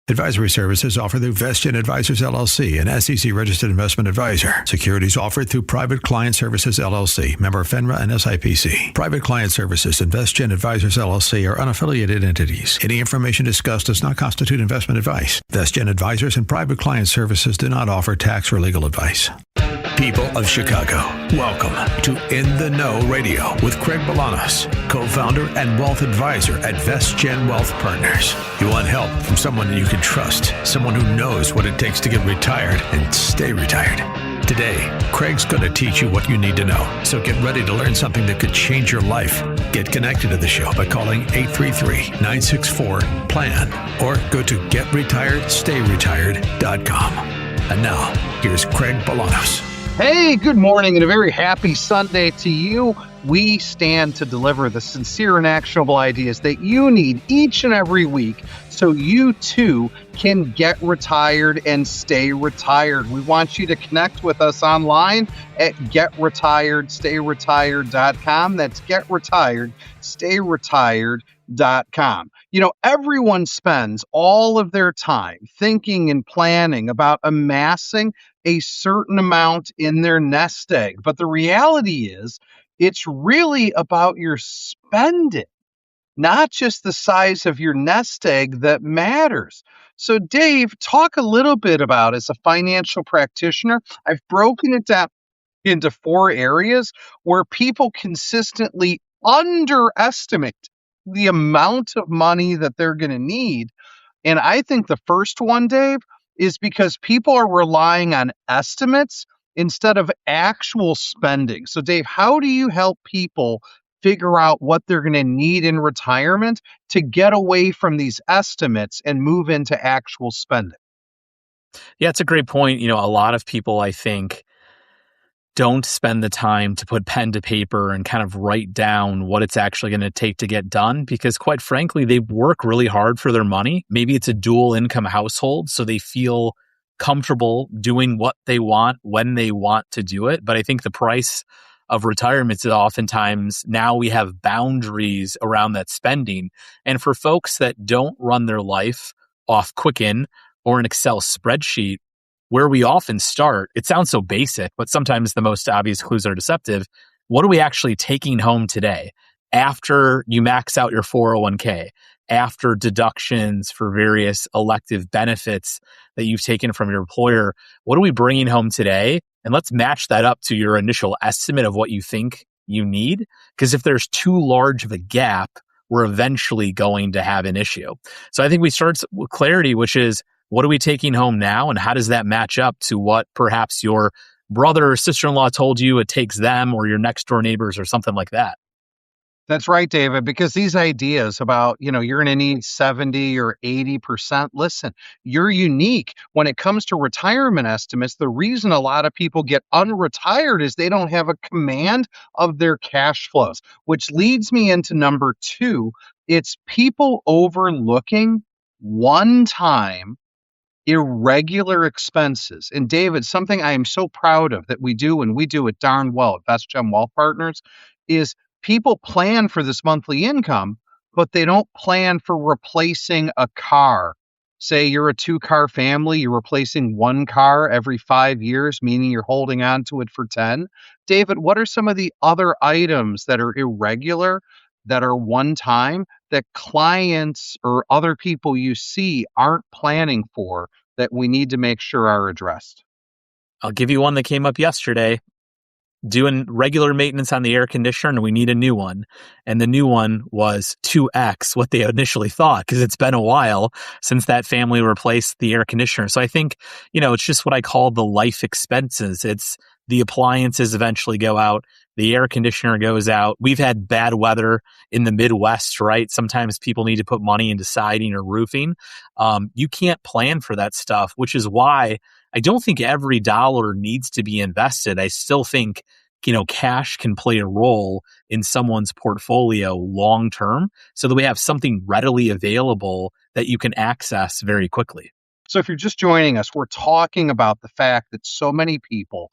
Advisory services offered through VestGen Advisors, LLC, an SEC-registered investment advisor. Securities offered through Private Client Services, LLC, member FINRA and SIPC. Private Client Services and VestGen Advisors, LLC are unaffiliated entities. Any information discussed does not constitute investment advice. VestGen Advisors and Private Client Services do not offer tax or legal advice. People of Chicago, welcome to In the Know Radio with Craig Bolanos, co-founder and wealth advisor at VestGen Wealth Partners. You want help from someone you can trust, someone who knows what it takes to get retired and stay retired. Today, Craig's going to teach you what you need to know. So get ready to learn something that could change your life. Get connected to the show by calling 833-964-PLAN or go to getretiredstayretired.com. And now, here's Craig Bolanos. Hey, good morning and a very happy Sunday to you. We stand to deliver the sincere and actionable ideas that you need each and every week so you too can get retired and stay retired. We want you to connect with us online at getretiredstayretired.com. That's getretiredstayretired.com. You know, everyone spends all of their time thinking and planning about amassing a certain amount in their nest egg. But the reality is, it's really about your spending, not just the size of your nest egg that matters. So Dave, talk a little bit about, as a financial practitioner, I've broken it down into 4 areas where people consistently underestimate the amount of money that they're going to need. And I think the first one, Dave, is because people are relying on estimates instead of actual spending. So Dave, how do you help people figure out what they're going to need in retirement to get away from these estimates and move into actual spending? Yeah, it's a great point. You know, a lot of people, I think, don't spend the time to put pen to paper and kind of write down what it's actually going to take to get done because, quite frankly, they work really hard for their money. Maybe it's a dual income household, so they feel comfortable doing what they want when they want to do it. But I think the price of retirement is oftentimes now we have boundaries around that spending. And for folks that don't run their life off Quicken or an Excel spreadsheet, where we often start, it sounds so basic, but sometimes the most obvious clues are deceptive. What are we actually taking home today after you max out your 401k, after deductions for various elective benefits that you've taken from your employer? What are we bringing home today? And let's match that up to your initial estimate of what you think you need. Because if there's too large of a gap, we're eventually going to have an issue. So I think we start with clarity, which is, what are we taking home now? And how does that match up to what perhaps your brother or sister-in-law told you it takes them, or your next door neighbors or something like that? That's right, David, because these ideas about, you're going to need 70 or 80%, listen, you're unique. When it comes to retirement estimates, the reason a lot of people get unretired is they don't have a command of their cash flows, which leads me into number 2. It's people overlooking one-time irregular expenses. And David, something I am so proud of that we do, and we do it darn well at VestGen Wealth Partners, is people plan for this monthly income, but they don't plan for replacing a car. Say you're a 2-car family, you're replacing 1 car every 5 years, meaning you're holding on to it for 10. David, what are some of the other items that are irregular, that are one time, that clients or other people you see aren't planning for, that we need to make sure are addressed? I'll give you one that came up yesterday. Doing regular maintenance on the air conditioner, and we need a new one. And the new one was 2x what they initially thought, because it's been a while since that family replaced the air conditioner. So I think, it's just what I call the life expenses. It's the appliances eventually go out. The air conditioner goes out. We've had bad weather in the Midwest, right? Sometimes people need to put money into siding or roofing. You can't plan for that stuff, which is why I don't think every dollar needs to be invested. I still think, cash can play a role in someone's portfolio long term so that we have something readily available that you can access very quickly. So if you're just joining us, we're talking about the fact that so many people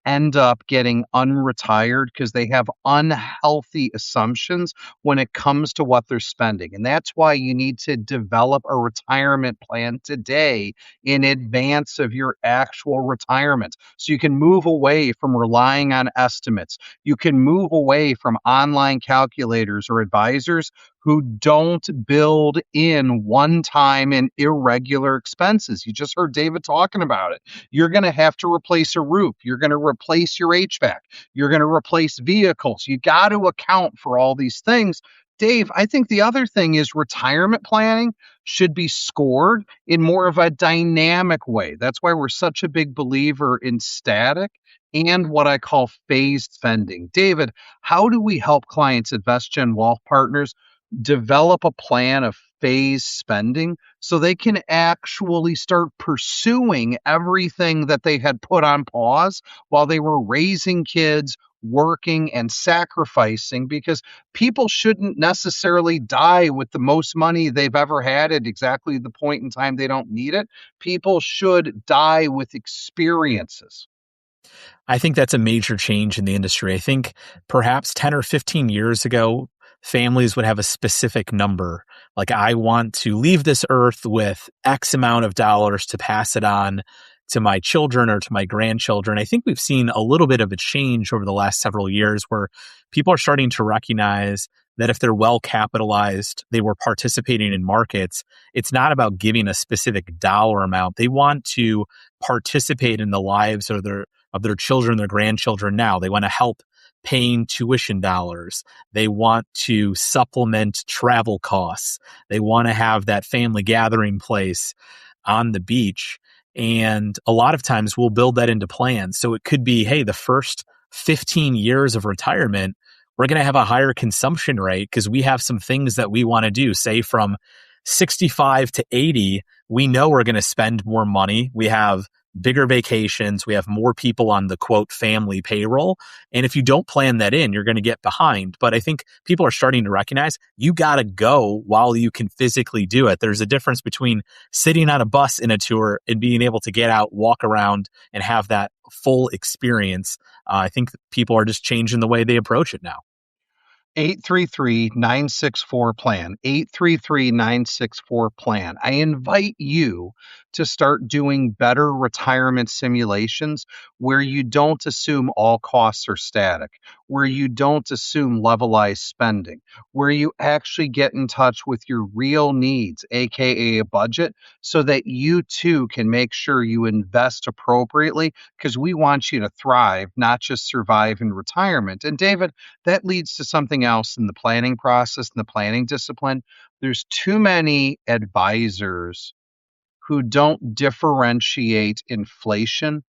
end up getting unretired because they have unhealthy assumptions when it comes to what they're spending. And that's why you need to develop a retirement plan today in advance of your actual retirement. So you can move away from relying on estimates. You can move away from online calculators or advisors who don't build in one-time and irregular expenses. You just heard David talking about it. You're going to have to replace a roof. You're going to replace your HVAC. You're going to replace vehicles. You got to account for all these things. Dave, I think the other thing is retirement planning should be scored in more of a dynamic way. That's why we're such a big believer in static and what I call phased spending. David, how do we help clients at VestGen Wealth Partners develop a plan of phase spending so they can actually start pursuing everything that they had put on pause while they were raising kids, working, and sacrificing? Because people shouldn't necessarily die with the most money they've ever had at exactly the point in time they don't need it. People should die with experiences. I think that's a major change in the industry. I think perhaps 10 or 15 years ago, families would have a specific number. Like, I want to leave this earth with X amount of dollars to pass it on to my children or to my grandchildren. I think we've seen a little bit of a change over the last several years where people are starting to recognize that if they're well capitalized, they were participating in markets. It's not about giving a specific dollar amount. They want to participate in the lives of their children, their grandchildren now. They want to help paying tuition dollars. They want to supplement travel costs. They want to have that family gathering place on the beach. And a lot of times we'll build that into plans. So it could be, hey, the first 15 years of retirement, we're going to have a higher consumption rate because we have some things that we want to do. Say from 65 to 80, we know we're going to spend more money. We have bigger vacations. We have more people on the quote family payroll. And if you don't plan that in, you're going to get behind. But I think people are starting to recognize you got to go while you can physically do it. There's a difference between sitting on a bus in a tour and being able to get out, walk around, and have that full experience. I think people are just changing the way they approach it now. 833-964-PLAN, 833-964-PLAN. I invite you to start doing better retirement simulations where you don't assume all costs are static, where you don't assume levelized spending, where you actually get in touch with your real needs, aka a budget, so that you too can make sure you invest appropriately because we want you to thrive, not just survive in retirement. And David, that leads to something else in the planning process, in the planning discipline. There's too many advisors who don't differentiate inflation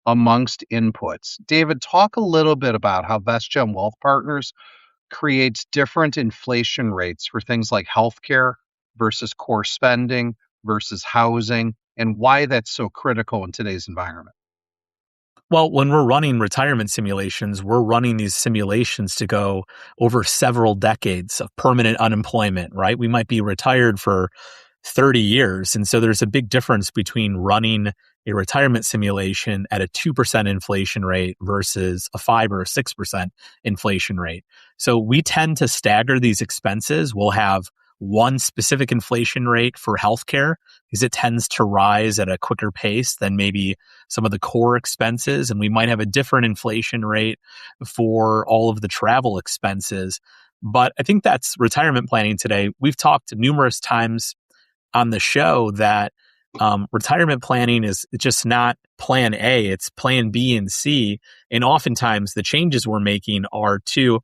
amongst inputs. David, talk a little bit about how VestGen Wealth Partners creates different inflation rates for things like healthcare versus core spending versus housing, and why that's so critical in today's environment. Well, when we're running retirement simulations, we're running these simulations to go over several decades of permanent unemployment, right? We might be retired for 30 years. And so there's a big difference between running a retirement simulation at a 2% inflation rate versus a 5 or a 6% inflation rate. So we tend to stagger these expenses. We'll have one specific inflation rate for healthcare because it tends to rise at a quicker pace than maybe some of the core expenses. And we might have a different inflation rate for all of the travel expenses. But I think that's retirement planning today. We've talked numerous times on the show that retirement planning is just not plan A, it's plan B and C. And oftentimes the changes we're making are to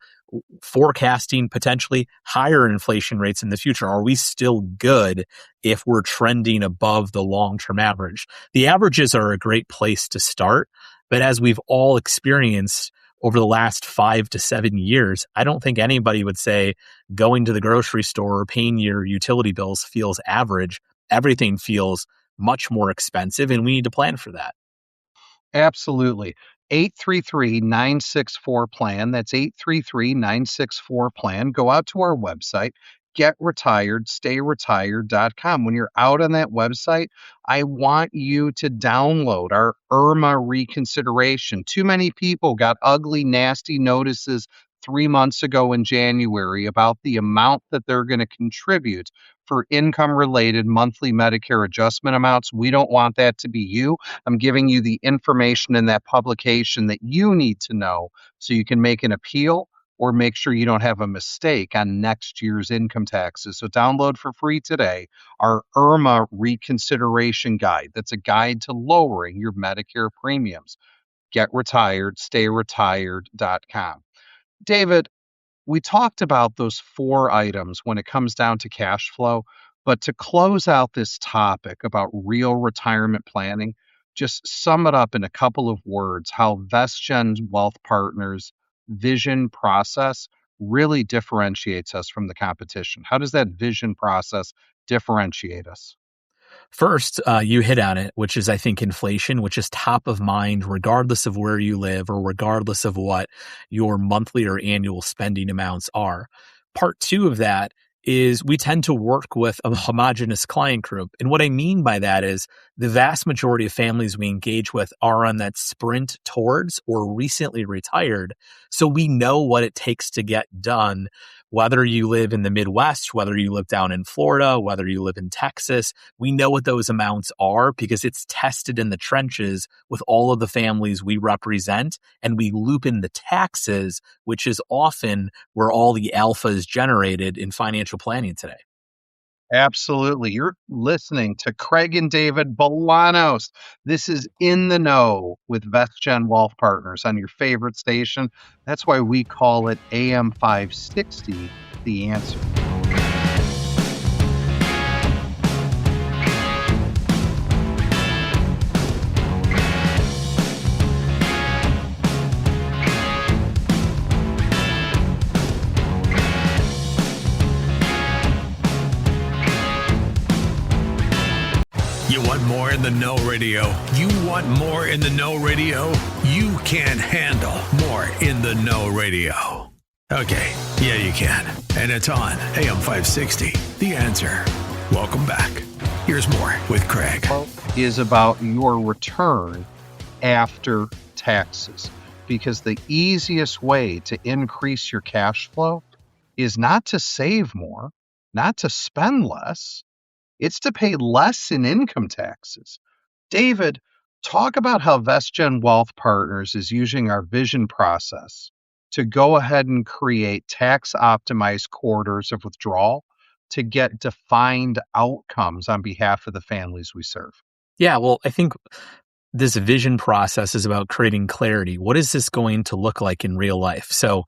forecasting potentially higher inflation rates in the future. Are we still good if we're trending above the long-term average? The averages are a great place to start, but as we've all experienced over the last 5 to 7 years, I don't think anybody would say going to the grocery store or paying your utility bills feels average. Everything feels much more expensive, and we need to plan for that. Absolutely. 833-964-PLAN. That's 833-964-PLAN. Go out to our website, getretired.stay-retired.com. When you're out on that website, I want you to download our IRMA reconsideration. Too many people got ugly, nasty notices 3 months ago in January about the amount that they're going to contribute for income-related monthly Medicare adjustment amounts. We don't want that to be you. I'm giving you the information in that publication that you need to know so you can make an appeal or make sure you don't have a mistake on next year's income taxes. So download for free today our IRMA reconsideration guide. That's a guide to lowering your Medicare premiums. GetRetiredStayRetired.com. David, we talked about those 4 items when it comes down to cash flow, but to close out this topic about real retirement planning, just sum it up in a couple of words how VestGen's Wealth Partners vision process really differentiates us from the competition. How does that vision process differentiate us? First, you hit on it, which is, I think, inflation, which is top of mind regardless of where you live or regardless of what your monthly or annual spending amounts are. Part 2 of that is we tend to work with a homogenous client group. And what I mean by that is the vast majority of families we engage with are on that sprint towards or recently retired. So we know what it takes to get done, whether you live in the Midwest, whether you live down in Florida, whether you live in Texas. We know what those amounts are because it's tested in the trenches with all of the families we represent, and we loop in the taxes, which is often where all the alpha is generated in financial planning today. Absolutely. You're listening to Craig and David Bolanos. This is In the Know with VestGen Wealth Partners on your favorite station. That's why we call it AM 560, The Answer. You want more In the Know Radio? You want more In the Know Radio? You can't handle more In the Know Radio. Okay, yeah, you can. And it's on AM 560, The Answer. Welcome back. Here's more with Craig. Is about your return after taxes. Because the easiest way to increase your cash flow is not to save more, not to spend less. It's to pay less in income taxes. David, talk about how VestGen Wealth Partners is using our vision process to go ahead and create tax-optimized corridors of withdrawal to get defined outcomes on behalf of the families we serve. Yeah, well, I think this vision process is about creating clarity. What is this going to look like in real life? So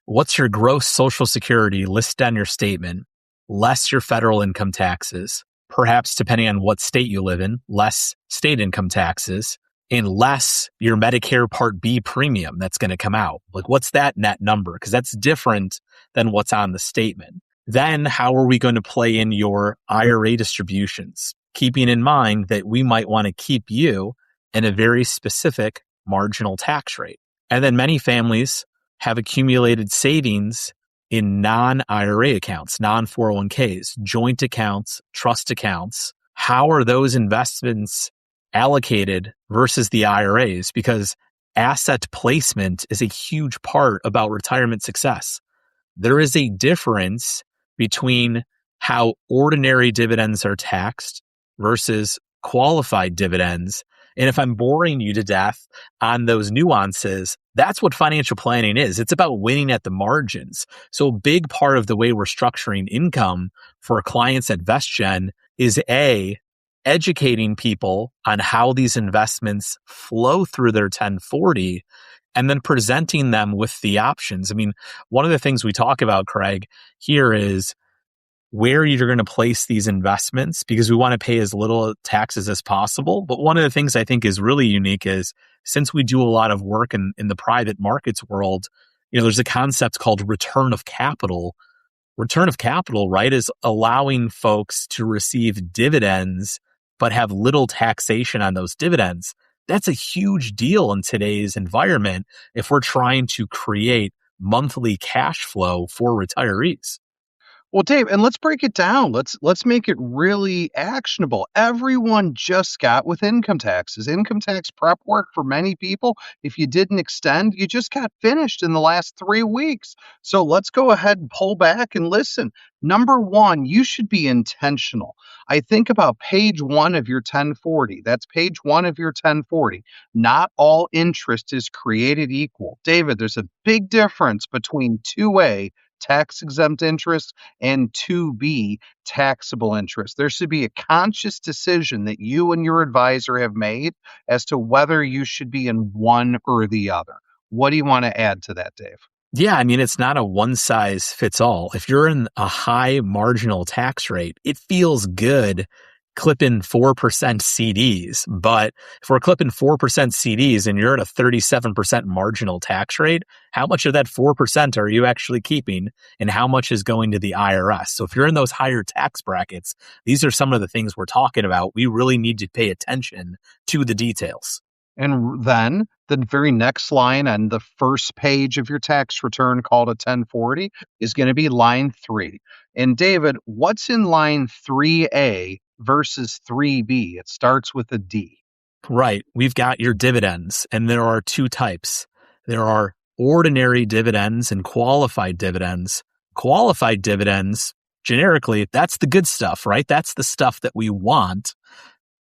what's your gross Social Security listed on your statement, less your federal income taxes, perhaps depending on what state you live in, less state income taxes, and less your Medicare Part B premium that's going to come out. Like, what's that net number? Because that's different than what's on the statement. Then how are we going to play in your IRA distributions? Keeping in mind that we might want to keep you in a very specific marginal tax rate. And then many families have accumulated savings in non-IRA accounts, non-401ks, joint accounts, trust accounts. How are those investments allocated versus the IRAs? Because asset placement is a huge part about retirement success. There is a difference between how ordinary dividends are taxed versus qualified dividends. And if I'm boring you to death on those nuances, that's what financial planning is. It's about winning at the margins. So a big part of the way we're structuring income for clients at VestGen is educating people on how these investments flow through their 1040 and then presenting them with the options. I mean, one of the things we talk about, Craig, here is where you're going to place these investments because we want to pay as little taxes as possible. But one of the things I think is really unique is since we do a lot of work in the private markets world, there's a concept called return of capital. Return of capital, right, is allowing folks to receive dividends but have little taxation on those dividends. That's a huge deal in today's environment if we're trying to create monthly cash flow for retirees. Well, Dave, and let's break it down. Let's make it really actionable. Everyone just got with income taxes. Income tax prep work for many people, if you didn't extend, you just got finished in the last 3 weeks. So let's go ahead and pull back and listen. Number 1, you should be intentional. I think about page 1 of your 1040. That's page 1 of your 1040. Not all interest is created equal. David, there's a big difference between 2A tax exempt interest and 2B taxable interest. There should be a conscious decision that you and your advisor have made as to whether you should be in one or the other. What do you want to add to that, Dave? Yeah, I mean, it's not a one size fits all. If you're in a high marginal tax rate, it feels good clipping 4% CDs. But if we're clipping 4% CDs and you're at a 37% marginal tax rate, how much of that 4% are you actually keeping and how much is going to the IRS? So if you're in those higher tax brackets, these are some of the things we're talking about. We really need to pay attention to the details. And then the very next line on the first page of your tax return called a 1040 is going to be line 3. And David, what's in line 3A versus 3B? It starts with a D. Right. We've got your dividends, and there are two types. There are ordinary dividends and qualified dividends. Qualified dividends, generically, that's the good stuff, right? That's the stuff that we want,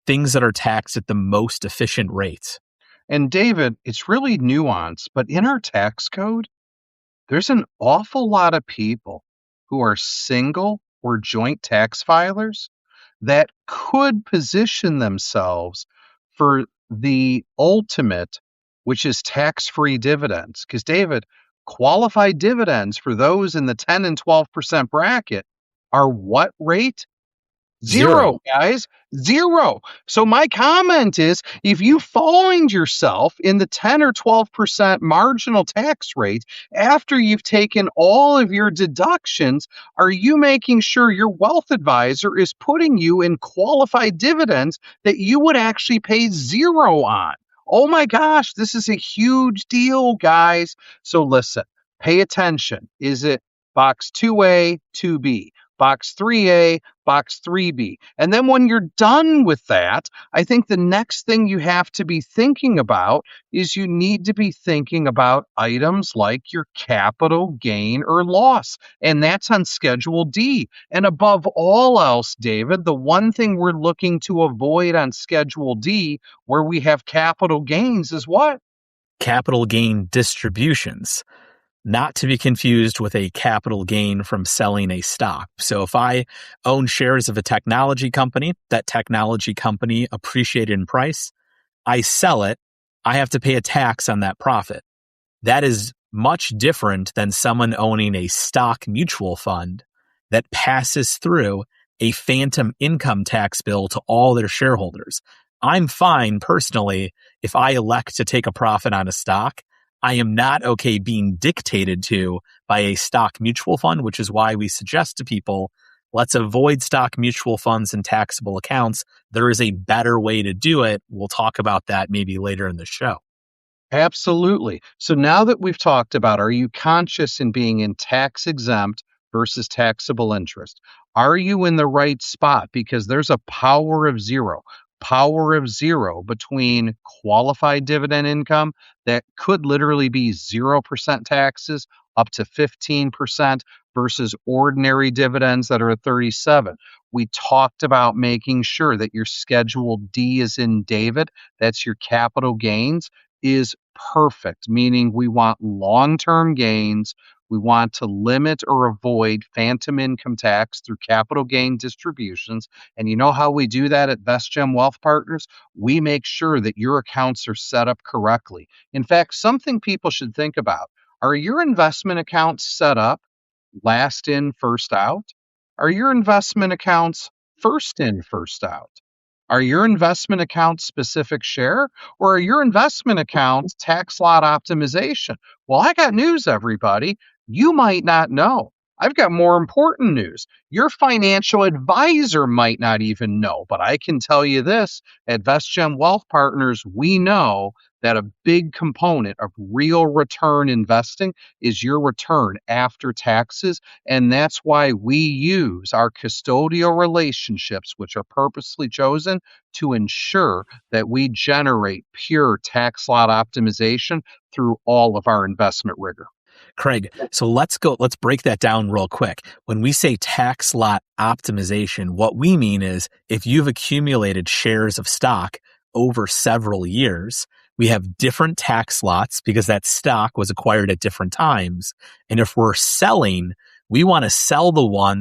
things that are taxed at the most efficient rate. And David, it's really nuanced, but in our tax code, there's an awful lot of people who are single or joint tax filers that could position themselves for the ultimate, which is tax-free dividends. Because, David, qualified dividends for those in the 10 and 12% bracket are what rate? Zero, guys. Zero. So my comment is, if you find yourself in the 10 or 12% marginal tax rate after you've taken all of your deductions, are you making sure your wealth advisor is putting you in qualified dividends that you would actually pay zero on? Oh my gosh, this is a huge deal, guys. So listen, pay attention. Is it box 2A, 2B? Box 3A, box 3B. And then when you're done with that, I think the next thing you have to be thinking about is you need to be thinking about items like your capital gain or loss. And that's on Schedule D. And above all else, David, the one thing we're looking to avoid on Schedule D, where we have capital gains, is what? Capital gain distributions, not to be confused with a capital gain from selling a stock. So if I own shares of a technology company, that technology company appreciated in price, I sell it, I have to pay a tax on that profit. That is much different than someone owning a stock mutual fund that passes through a phantom income tax bill to all their shareholders. I'm fine personally if I elect to take a profit on a stock. I am not okay being dictated to by a stock mutual fund, which is why we suggest to people, let's avoid stock mutual funds and taxable accounts. There is a better way to do it. We'll talk about that maybe later in the show. Absolutely. So now that we've talked about, are you conscious in being in tax exempt versus taxable interest? Are you in the right spot? Because there's a power of zero between qualified dividend income that could literally be 0% taxes up to 15% versus ordinary dividends that are at 37. We talked about making sure that your Schedule D is in David, that's your capital gains, is perfect, meaning we want long-term gains. We want to limit or avoid phantom income tax through capital gain distributions. And you know how we do that at VestGen Wealth Partners? We make sure that your accounts are set up correctly. In fact, something people should think about, are your investment accounts set up last in, first out? Are your investment accounts first in, first out? Are your investment accounts specific share, or are your investment accounts tax lot optimization? Well, I got news, everybody. You might not know. I've got more important news. Your financial advisor might not even know, but I can tell you this, at VestGen Wealth Partners, we know that a big component of real return investing is your return after taxes. And that's why we use our custodial relationships, which are purposely chosen to ensure that we generate pure tax lot optimization through all of our investment rigor. Craig, so let's break that down real quick. When we say tax lot optimization, what we mean is if you've accumulated shares of stock over several years, we have different tax lots because that stock was acquired at different times. And if we're selling, we want to sell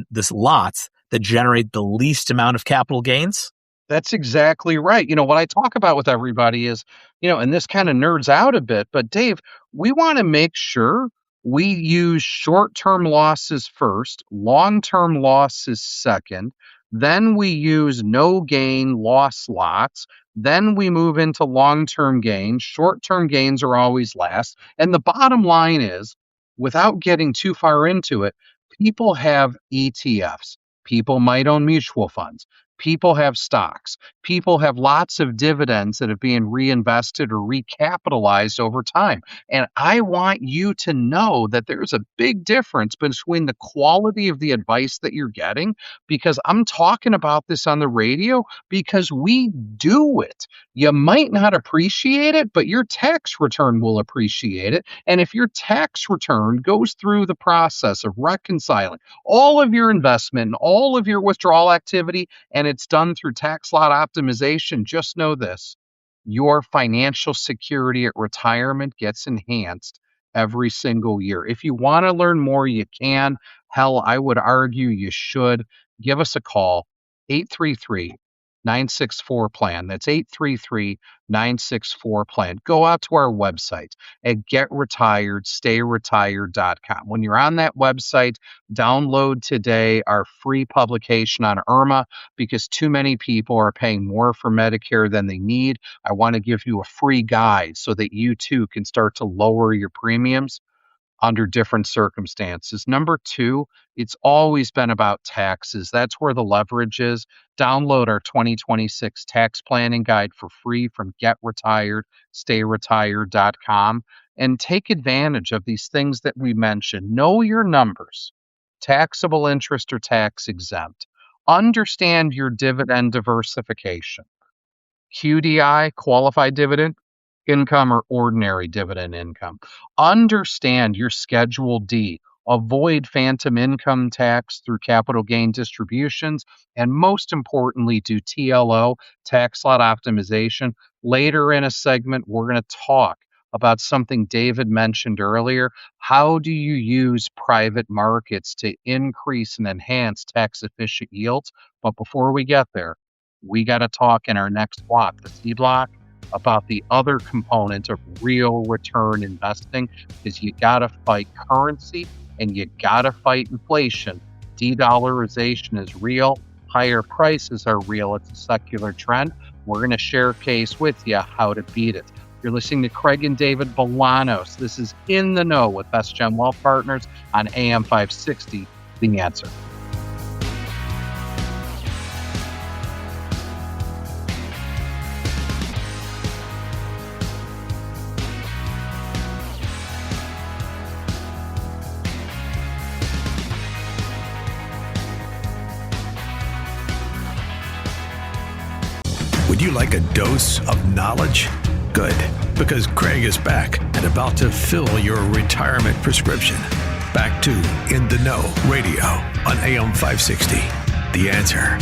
this lots that generate the least amount of capital gains. That's exactly right. What I talk about with everybody is, and this kind of nerds out a bit, but Dave, we want to make sure we use short-term losses first, long-term losses second, then we use no gain loss lots, then we move into long-term gains. Short-term gains are always last. And the bottom line is, without getting too far into it, people have ETFs. People might own mutual funds. People have stocks. People have lots of dividends that are being reinvested or recapitalized over time. And I want you to know that there's a big difference between the quality of the advice that you're getting, because I'm talking about this on the radio because we do it. You might not appreciate it, but your tax return will appreciate it. And if your tax return goes through the process of reconciling all of your investment and all of your withdrawal activity, and it's done through tax lot optimization, just know this: your financial security at retirement gets enhanced every single year. If you want to learn more, you can. Hell, I would argue you should. Give us a call, 833-964-PLAN. That's 833-964-PLAN. Go out to our website at getretiredstayretired.com. When you're on that website, download today our free publication on IRMA, because too many people are paying more for Medicare than they need. I want to give you a free guide so that you too can start to lower your premiums under different circumstances. Number two, it's always been about taxes. That's where the leverage is. Download our 2026 tax planning guide for free from getretiredstayretired.com and take advantage of these things that we mentioned. Know your numbers, taxable interest or tax exempt. Understand your dividend diversification. QDI, qualified dividend income, or ordinary dividend income. Understand your Schedule D. Avoid phantom income tax through capital gain distributions. And most importantly, do TLO, tax lot optimization. Later in a segment, we're going to talk about something David mentioned earlier. How do you use private markets to increase and enhance tax efficient yields? But before we get there, we got to talk in our next block, the C block, about the other component of real return investing, because you got to fight currency and you got to fight inflation. De-dollarization is real. Higher prices are real. It's a secular trend. We're going to share a case with you how to beat it. You're listening to Craig and David Bolanos. This is In the Know with VestGen Wealth Partners on AM 560, The Answer. Would you like a dose of knowledge? Good, because Craig is back and about to fill your retirement prescription. Back to In the Know Radio on AM 560. The Answer.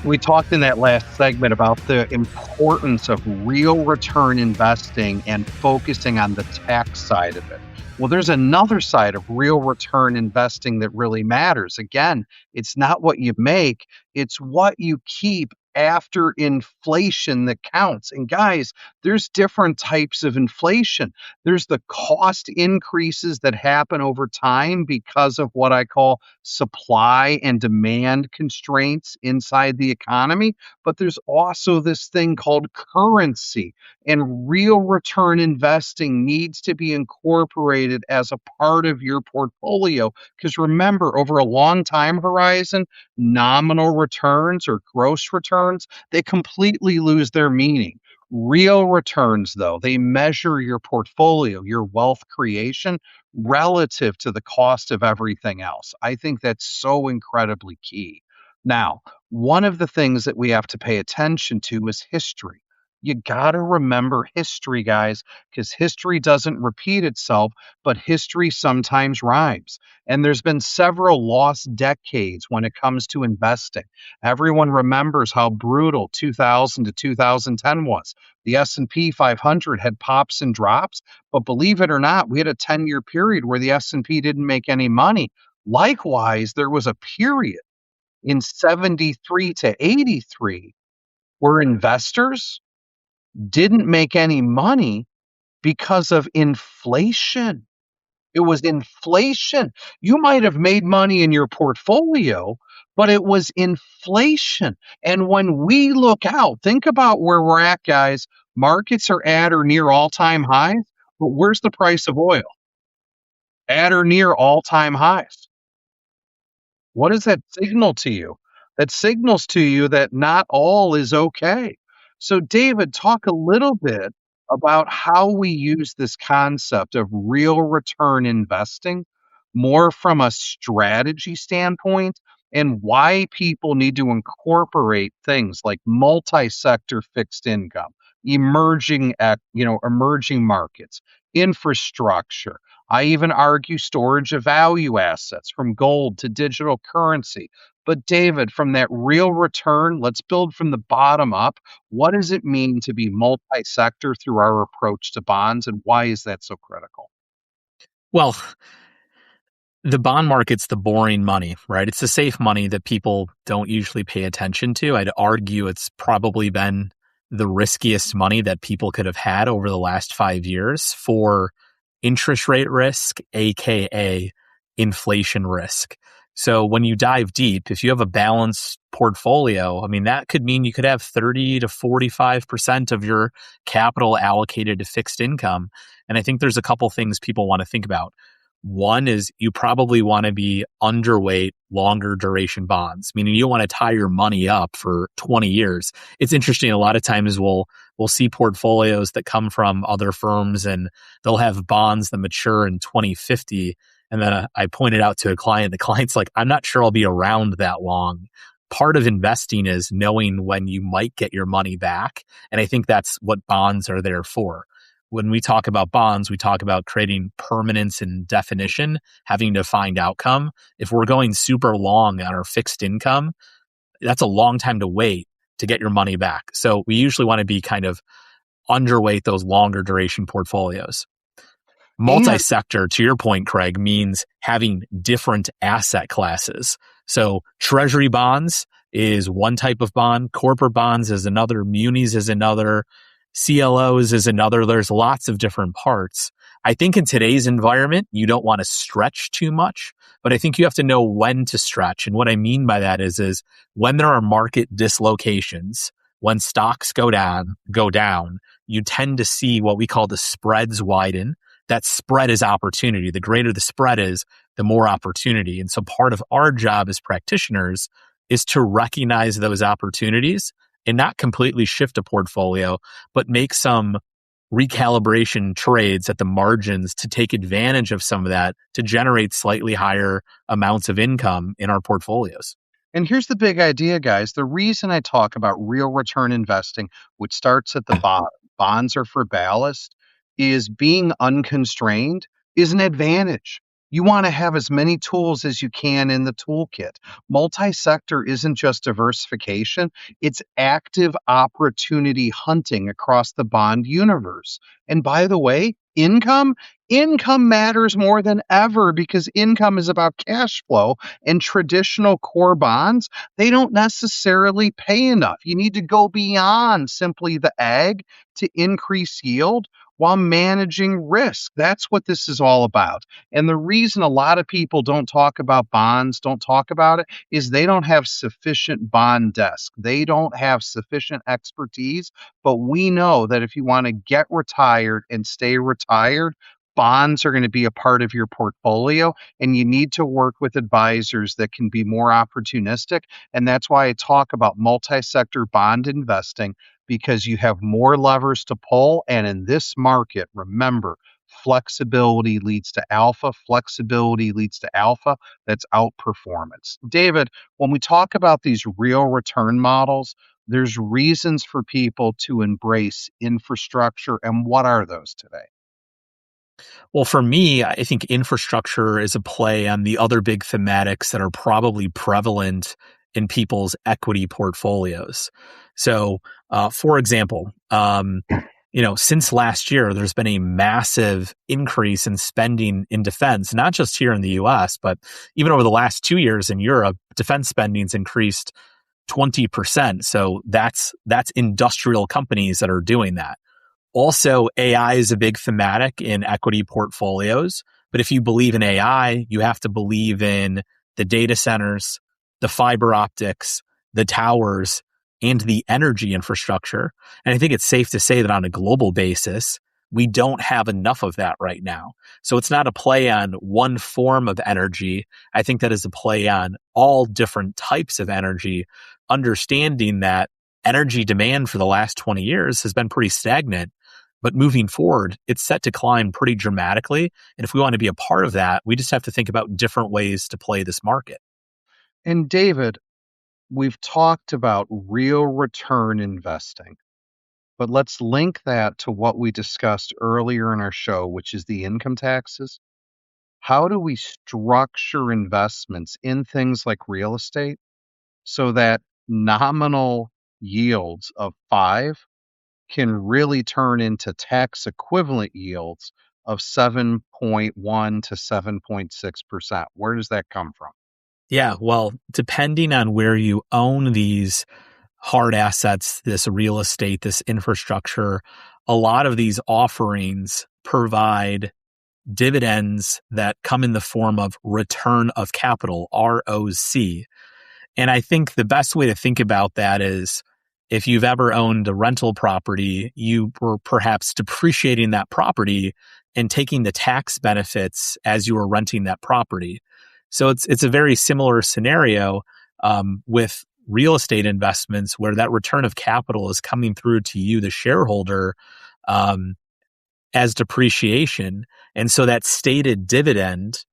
We talked in that last segment about the importance of real return investing and focusing on the tax side of it. Well, there's another side of real return investing that really matters. Again, it's not what you make, it's what you keep after inflation that counts. And guys, there's different types of inflation. There's the cost increases that happen over time because of what I call supply and demand constraints inside the economy. But there's also this thing called currency, and real return investing needs to be incorporated as a part of your portfolio. Because remember, over a long time horizon, nominal returns or gross returns, they completely lose their meaning. Real returns, though, they measure your portfolio, your wealth creation relative to the cost of everything else. I think that's so incredibly key. Now, one of the things that we have to pay attention to is history. You got to remember history, guys, because history doesn't repeat itself, but history sometimes rhymes. And there's been several lost decades when it comes to investing. Everyone remembers how brutal 2000 to 2010 was. The S&P 500 had pops and drops, but believe it or not, we had a 10-year period where the S&P didn't make any money. Likewise, there was a period in 73 to 83 where investors didn't make any money because of inflation. It was inflation. You might have made money in your portfolio, but it was inflation. And when we look out, think about where we're at, guys. Markets are at or near all-time highs, but where's the price of oil? At or near all-time highs. What does that signal to you? That signals to you that not all is okay. So, David, talk a little bit about how we use this concept of real return investing more from a strategy standpoint, and why people need to incorporate things like multi-sector fixed income, emerging markets, infrastructure. I even argue storage of value assets from gold to digital currency. But David, from that real return, let's build from the bottom up. What does it mean to be multi-sector through our approach to bonds, and why is that so critical? Well, the bond market's the boring money, right? It's the safe money that people don't usually pay attention to. I'd argue it's probably been the riskiest money that people could have had over the last 5 years for interest rate risk, aka inflation risk. So when you dive deep, if you have a balanced portfolio, I mean, that could mean you could have 30 to 45% of your capital allocated to fixed income. And I think there's a couple things people want to think about. One is you probably want to be underweight longer duration bonds, meaning you don't want to tie your money up for 20 years. It's interesting. A lot of times we'll see portfolios that come from other firms and they'll have bonds that mature in 2050. And then I pointed out to a client, the client's like, I'm not sure I'll be around that long. Part of investing is knowing when you might get your money back. And I think that's what bonds are there for. When we talk about bonds, we talk about creating permanence and definition, having a defined outcome. If we're going super long on our fixed income, that's a long time to wait to get your money back. So we usually want to be kind of underweight those longer duration portfolios. Multi-sector, to your point, Craig, means having different asset classes. So treasury bonds is one type of bond, corporate bonds is another, munis is another, CLOs is another. There's lots of different parts. I think in today's environment, you don't want to stretch too much, but I think you have to know when to stretch. And what I mean by that is when there are market dislocations, when stocks go down, you tend to see what we call the spreads widen. That spread is opportunity. The greater the spread is, the more opportunity. And so part of our job as practitioners is to recognize those opportunities and not completely shift a portfolio, but make some recalibration trades at the margins to take advantage of some of that to generate slightly higher amounts of income in our portfolios. And here's the big idea, guys. The reason I talk about real return investing, which starts at the bottom, bonds are for ballast, is being unconstrained is an advantage. You want to have as many tools as you can in the toolkit. Multi-sector isn't just diversification, it's active opportunity hunting across the bond universe. And by the way, income matters more than ever because income is about cash flow, and traditional core bonds, they don't necessarily pay enough. You need to go beyond simply the ag to increase yield while managing risk. That's what this is all about. And the reason a lot of people don't talk about bonds, don't talk about it, is they don't have sufficient bond desk. They don't have sufficient expertise. But we know that if you want to get retired and stay retired, bonds are going to be a part of your portfolio, and you need to work with advisors that can be more opportunistic. And that's why I talk about multi-sector bond investing, because you have more levers to pull. And in this market, remember, flexibility leads to alpha. Flexibility leads to alpha. That's outperformance. David, when we talk about these real return models, there's reasons for people to embrace infrastructure. And what are those today? Well, for me, I think infrastructure is a play on the other big thematics that are probably prevalent in people's equity portfolios. So, for example, since last year, there's been a massive increase in spending in defense, not just here in the US, but even over the last 2 years in Europe, defense spending's increased 20%. So that's industrial companies that are doing that. Also, AI is a big thematic in equity portfolios. But if you believe in AI, you have to believe in the data centers, the fiber optics, the towers, and the energy infrastructure. And I think it's safe to say that on a global basis, we don't have enough of that right now. So it's not a play on one form of energy. I think that is a play on all different types of energy, understanding that energy demand for the last 20 years has been pretty stagnant. But moving forward, it's set to climb pretty dramatically. And if we want to be a part of that, we just have to think about different ways to play this market. And David, we've talked about real return investing, but let's link that to what we discussed earlier in our show, which is the income taxes. How do we structure investments in things like real estate so that nominal yields of 5 can really turn into tax equivalent yields of 7.1 to 7.6%? Where does that come from? Yeah, well, depending on where you own these hard assets, this real estate, this infrastructure, a lot of these offerings provide dividends that come in the form of return of capital, ROC. And I think the best way to think about that is if you've ever owned a rental property, you were perhaps depreciating that property and taking the tax benefits as you were renting that property. So it's a very similar scenario with real estate investments where that return of capital is coming through to you, the shareholder, as depreciation. And so that stated dividend,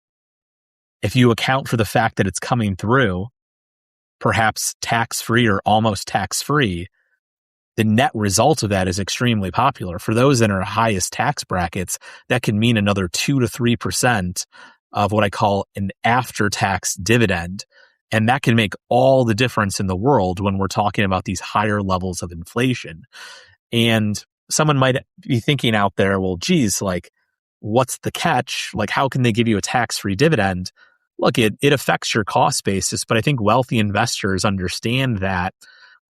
if you account for the fact that it's coming through, perhaps tax-free or almost tax-free, the net result of that is extremely popular. For those in our highest tax brackets, that can mean another 2 to 3% of what I call an after-tax dividend. And that can make all the difference in the world when we're talking about these higher levels of inflation. And someone might be thinking out there, well, geez, like, what's the catch? Like, how can they give you a tax-free dividend? Look, it affects your cost basis, but I think wealthy investors understand that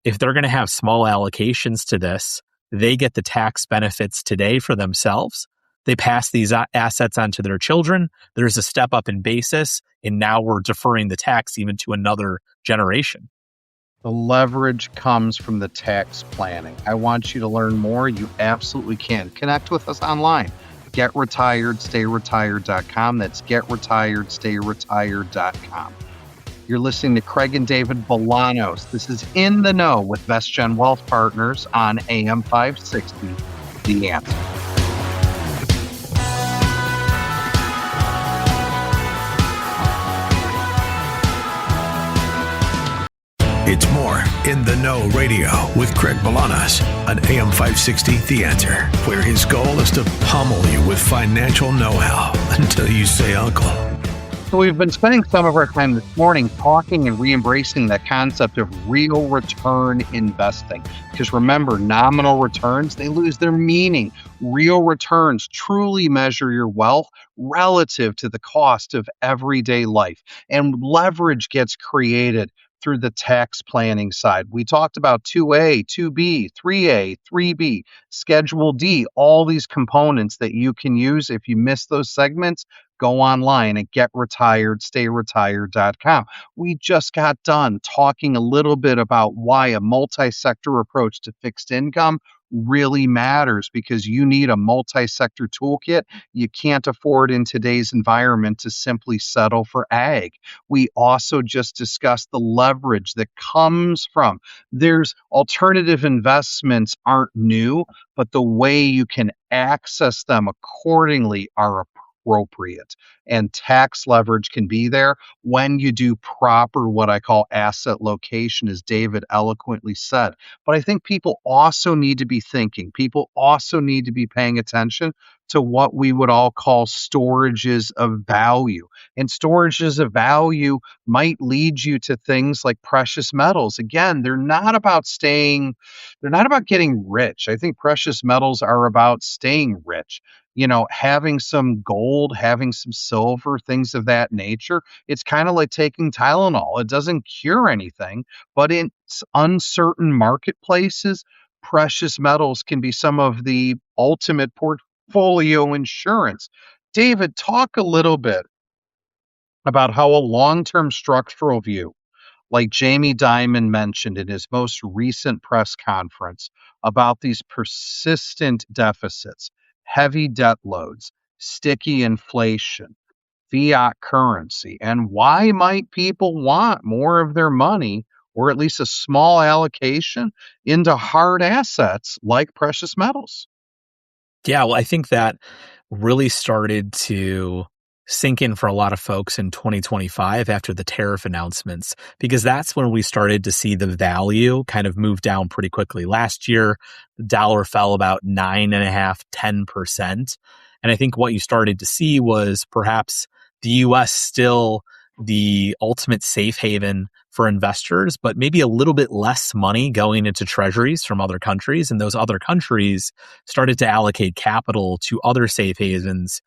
if they're going to have small allocations to this, they get the tax benefits today for themselves. They pass these assets on to their children. There's a step up in basis, and now we're deferring the tax even to another generation. The leverage comes from the tax planning. I want you to learn more. You absolutely can. Connect with us online. GetRetiredStayRetired.com. That's GetRetiredStayRetired.com. You're listening to Craig and David Bolanos. This is In the Know with VestGen Wealth Partners on AM 560, The Answer. It's more In the Know Radio with Craig Bolanos on AM 560 The Answer, where his goal is to pummel you with financial know-how until you say uncle. So we've been spending some of our time this morning talking and re-embracing the concept of real return investing. Because remember, nominal returns, they lose their meaning. Real returns truly measure your wealth relative to the cost of everyday life. And leverage gets created through the tax planning side. We talked about 2A, 2B, 3A, 3B, Schedule D, all these components that you can use. If you miss those segments, go online at getretiredstayretired.com. We just got done talking a little bit about why a multi-sector approach to fixed income really matters, because you need a multi-sector toolkit. You can't afford in today's environment to simply settle for ag. We also just discussed the leverage that comes from there's alternative investments aren't new, but the way you can access them accordingly are appropriate. And tax leverage can be there when you do proper, what I call asset location, as David eloquently said. But I think people also need to be thinking, people also need to be paying attention to what we would all call storages of value. And storages of value might lead you to things like precious metals. Again, they're not about getting rich. I think precious metals are about staying rich. Having some gold, having some silver, things of that nature. It's kind of like taking Tylenol. It doesn't cure anything, but in uncertain marketplaces, precious metals can be some of the ultimate portfolio insurance. David, talk a little bit about how a long-term structural view, like Jamie Dimon mentioned in his most recent press conference, about these persistent deficits, heavy debt loads, sticky inflation, fiat currency, and why might people want more of their money, or at least a small allocation, into hard assets like precious metals? Yeah, well, I think that really started to sink in for a lot of folks in 2025 after the tariff announcements, because that's when we started to see the value kind of move down pretty quickly. Last year, the dollar fell about 9.5, 10%. And I think what you started to see was perhaps the US still the ultimate safe haven for investors, but maybe a little bit less money going into treasuries from other countries. And those other countries started to allocate capital to other safe havens,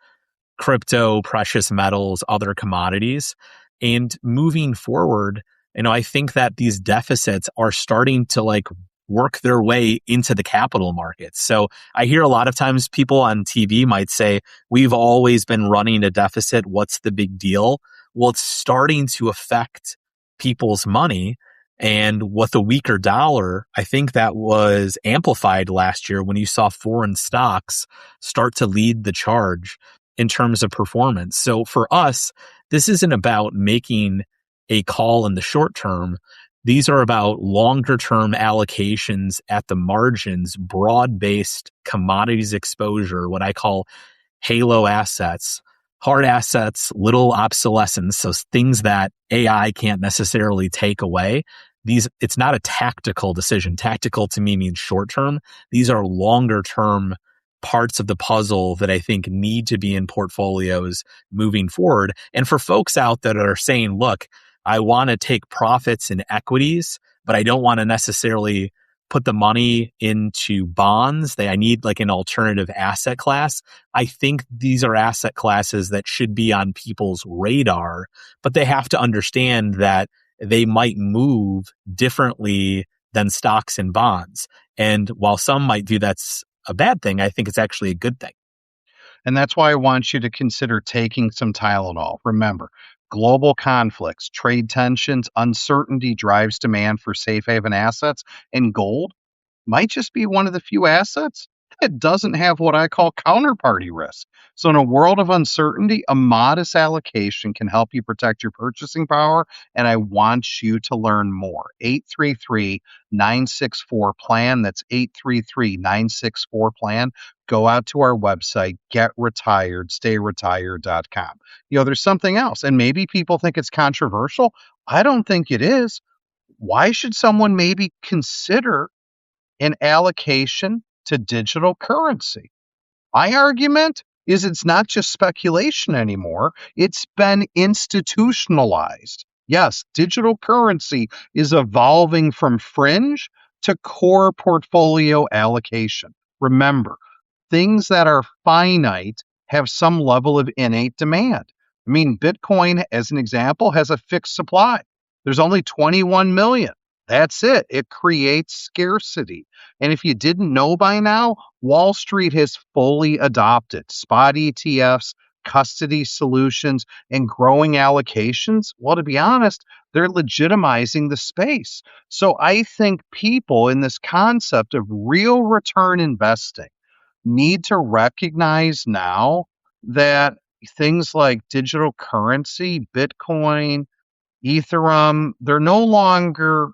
crypto, precious metals, other commodities. And moving forward, I think that these deficits are starting to work their way into the capital markets. So I hear a lot of times people on TV might say, we've always been running a deficit. What's the big deal? Well, it's starting to affect people's money. And with a weaker dollar, I think that was amplified last year when you saw foreign stocks start to lead the charge in terms of performance. So for us, this isn't about making a call in the short term. These are about longer term allocations at the margins, broad-based commodities exposure, what I call halo assets, hard assets, little obsolescence, so things that AI can't necessarily take away. It's not a tactical decision. Tactical to me means short term. These are longer term parts of the puzzle that I think need to be in portfolios moving forward. And for folks out that are saying, look, I want to take profits in equities, but I don't want to necessarily put the money into bonds. I need an alternative asset class. I think these are asset classes that should be on people's radar, but they have to understand that they might move differently than stocks and bonds. And while some might view that's a bad thing, I think it's actually a good thing. And that's why I want you to consider taking some Tylenol. Remember, global conflicts, trade tensions, uncertainty drives demand for safe haven assets, and gold might just be one of the few assets that doesn't have what I call counterparty risk. So, in a world of uncertainty, a modest allocation can help you protect your purchasing power. And I want you to learn more. 833-964-PLAN. That's 833-964-PLAN. Go out to our website, getretiredstayretired.com. There's something else, and maybe people think it's controversial. I don't think it is. Why should someone maybe consider an allocation to digital currency? My argument, is it's not just speculation anymore. It's been institutionalized. Yes, digital currency is evolving from fringe to core portfolio allocation. Remember, things that are finite have some level of innate demand. I mean, Bitcoin, as an example, has a fixed supply. There's only 21 million. That's it. It creates scarcity. And if you didn't know by now, Wall Street has fully adopted spot ETFs, custody solutions, and growing allocations. Well, to be honest, they're legitimizing the space. So I think people in this concept of real return investing need to recognize now that things like digital currency, Bitcoin, Ethereum, they're no longer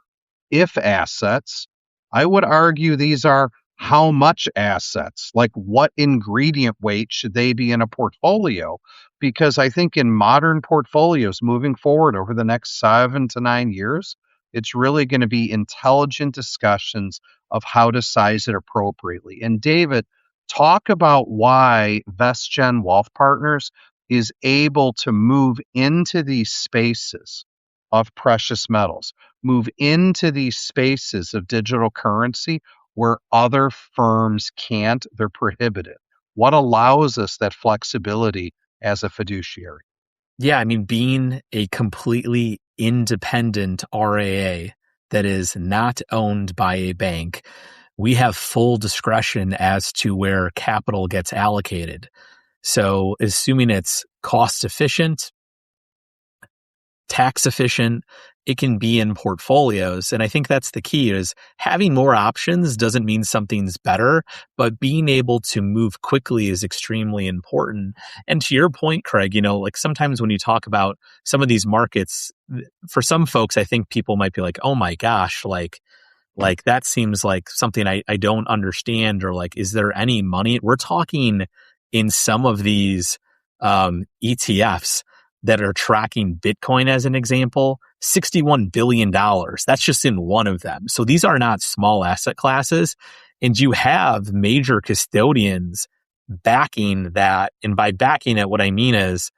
if assets. I would argue these are how much assets, like what ingredient weight should they be in a portfolio? Because I think in modern portfolios moving forward over the next 7 to 9 years, it's really going to be intelligent discussions of how to size it appropriately. And David, talk about why VestGen Wealth Partners is able to move into these spaces of precious metals, move into these spaces of digital currency where other firms can't, they're prohibited. What allows us that flexibility as a fiduciary? Yeah, I mean, being a completely independent RAA that is not owned by a bank, we have full discretion as to where capital gets allocated. So assuming it's cost efficient, tax efficient, it can be in portfolios. And I think that's the key is having more options doesn't mean something's better, but being able to move quickly is extremely important. And to your point, Craig, like sometimes when you talk about some of these markets, for some folks, I think people might be like, oh my gosh, like that seems like something I don't understand, or like, is there any money? We're talking in some of these ETFs that are tracking Bitcoin as an example, $61 billion. That's just in one of them. So these are not small asset classes. And you have major custodians backing that. And by backing it, what I mean is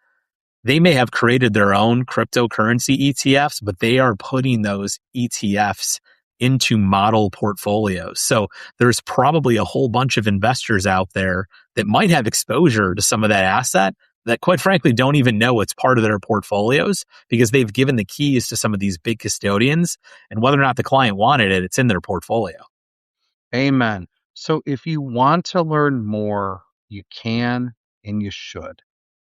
they may have created their own cryptocurrency ETFs, but they are putting those ETFs into model portfolios. So there's probably a whole bunch of investors out there that might have exposure to some of that asset that quite frankly don't even know it's part of their portfolios because they've given the keys to some of these big custodians, and whether or not the client wanted it, it's in their portfolio. Amen. So if you want to learn more, you can and you should.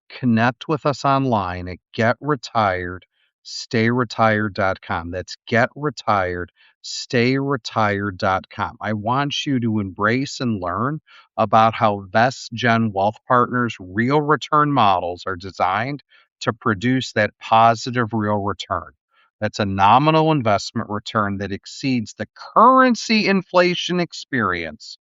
Connect with us online at getretiredstayretired.com. That's getretiredstayretired.com. I want you to embrace and learn about how VestGen Wealth Partners real return models are designed to produce that positive real return. That's a nominal investment return that exceeds the currency inflation experience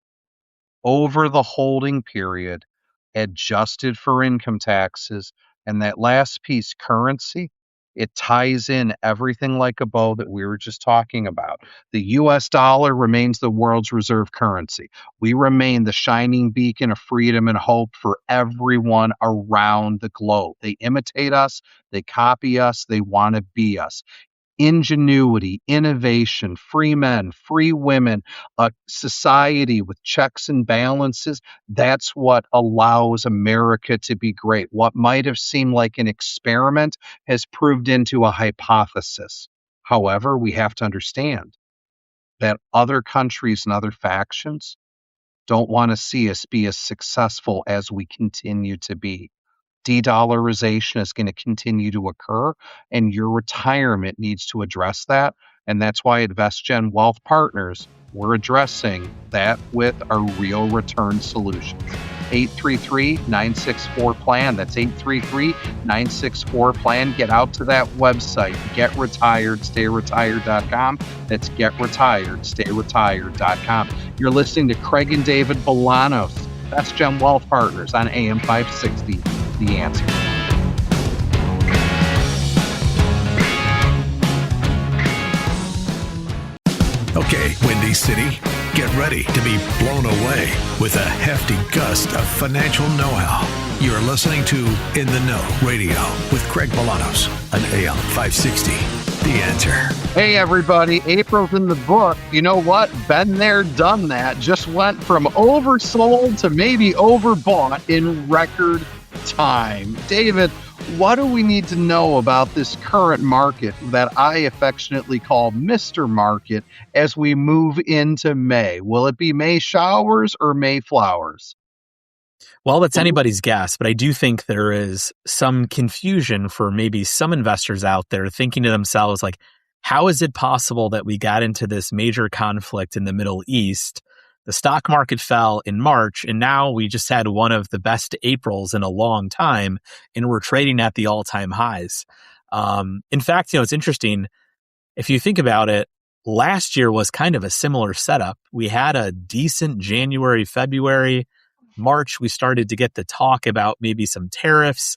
over the holding period, adjusted for income taxes. And that last piece, currency, it ties in everything like a bow that we were just talking about. The US dollar remains the world's reserve currency. We remain the shining beacon of freedom and hope for everyone around the globe. They imitate us, they copy us, they want to be us. Ingenuity, innovation, free men, free women, a society with checks and balances. That's what allows America to be great. What might have seemed like an experiment has proved into a hypothesis. However, we have to understand that other countries and other factions don't want to see us be as successful as we continue to be. De-dollarization is going to continue to occur, and your retirement needs to address that. And that's why at VestGen Wealth Partners, we're addressing that with our real return solutions. 833-964-PLAN. That's 833-964-PLAN. Get out to that website, getretiredstayretired.com. That's getretiredstayretired.com. You're listening to Craig and David Bolanos, VestGen Wealth Partners on AM 560. The Answer. Okay, Windy City, get ready to be blown away with a hefty gust of financial know-how. You're listening to In the Know Radio with Craig Bolanos on AM 560. The Answer. Hey, everybody. April's in the book. You know what? Been there, done that. Just went from oversold to maybe overbought in record time. David, what do we need to know about this current market that I affectionately call Mr. Market as we move into May? Will it be May showers or May flowers? Well, that's anybody's guess, but I do think there is some confusion for maybe some investors out there thinking to themselves, like, how is it possible that we got into this major conflict in the Middle East? The stock market fell in March, and now we just had one of the best Aprils in a long time, and we're trading at the all-time highs. In fact, it's interesting. If you think about it, last year was kind of a similar setup. We had a decent January, February. March, we started to get the talk about maybe some tariffs.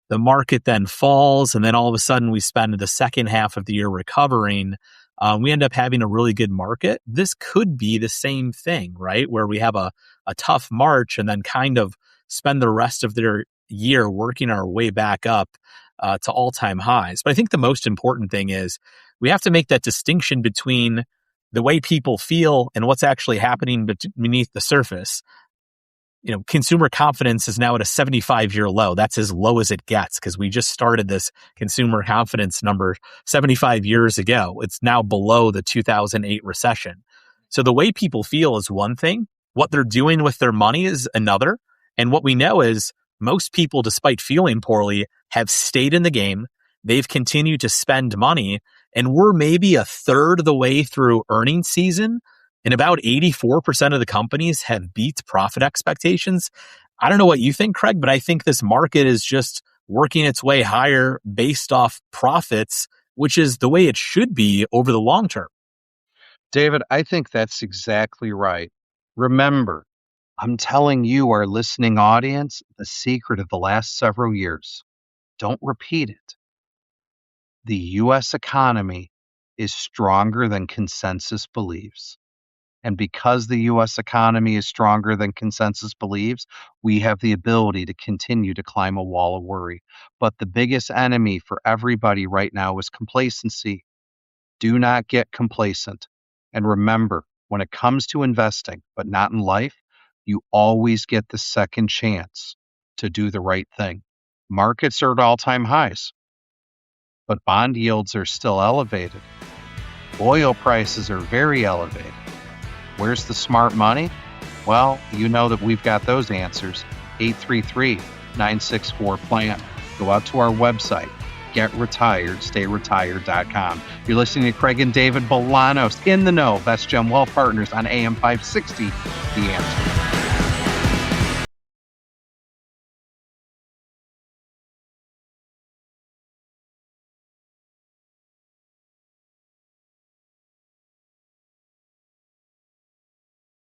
The market then falls, and then all of a sudden we spend the second half of the year recovering. We end up having a really good market. This could be the same thing, right? Where we have a tough March and then kind of spend the rest of the year working our way back up to all-time highs. But I think the most important thing is we have to make that distinction between the way people feel and what's actually happening beneath the surface. Consumer confidence is now at a 75-year low. That's as low as it gets because we just started this consumer confidence number 75 years ago. It's now below the 2008 recession. So the way people feel is one thing. What they're doing with their money is another. And what we know is most people, despite feeling poorly, have stayed in the game. They've continued to spend money. And we're maybe a third of the way through earnings season. And about 84% of the companies have beat profit expectations. I don't know what you think, Craig, but I think this market is just working its way higher based off profits, which is the way it should be over the long term. David, I think that's exactly right. Remember, I'm telling you, our listening audience, the secret of the last several years. Don't repeat it. The U.S. economy is stronger than consensus believes. And because the U.S. economy is stronger than consensus believes, we have the ability to continue to climb a wall of worry. But the biggest enemy for everybody right now is complacency. Do not get complacent. And remember, when it comes to investing, but not in life, you always get the second chance to do the right thing. Markets are at all-time highs, but bond yields are still elevated. Oil prices are very elevated. Where's the smart money? Well, you know that we've got those answers. 833-964-PLAN. Go out to our website, getretiredstayretired.com. You're listening to Craig and David Bolanos in the Know, VestGen Wealth Partners on AM 560, The Answer.